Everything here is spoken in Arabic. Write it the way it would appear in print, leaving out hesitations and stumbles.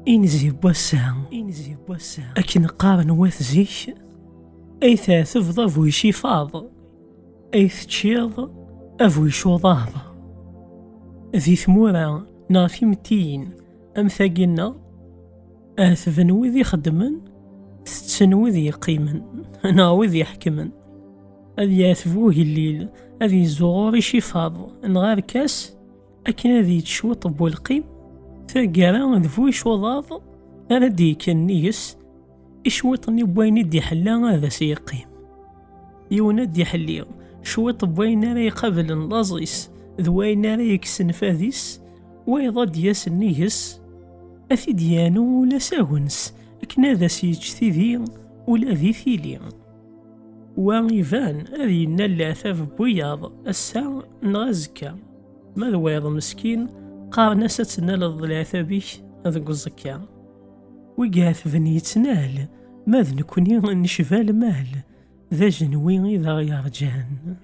إنزي بوسع أكن قارن وثزيك أيثا تفضى أفوي شفاض أيث تشيض أفوي شوضاض ذي ثمورا نافي متين أمثاقنا آثفن وذي خدمن ستسن وذي قيمن ناوذي يحكمن أذي ياثفوه الليل أذي الزغور شفاض نغار كاس أكن أذي تشوط بوالقيم ثاقارا ذفوي شوضاض أنا ديك النيس إشوطني بوين دي حلا هذا سيقيم يونا دي حلي شوط بوين راه يقابل نلازيس ذوين راه يكسن فاذيس ويضا دياس النيس أثي ديانو ولا ساونس أكنا ذا سيجتذي ولا ذي ثيلي وغيفان أذي نالا ثاف بوياض الساعة نغازكا ماذا ويض مسكين قارنا ستنال الضلاثة بيك ذاك الزكا وقاث بني يتنال ماذا نكوني نشفى المال ذا جنوي إذا يرجان.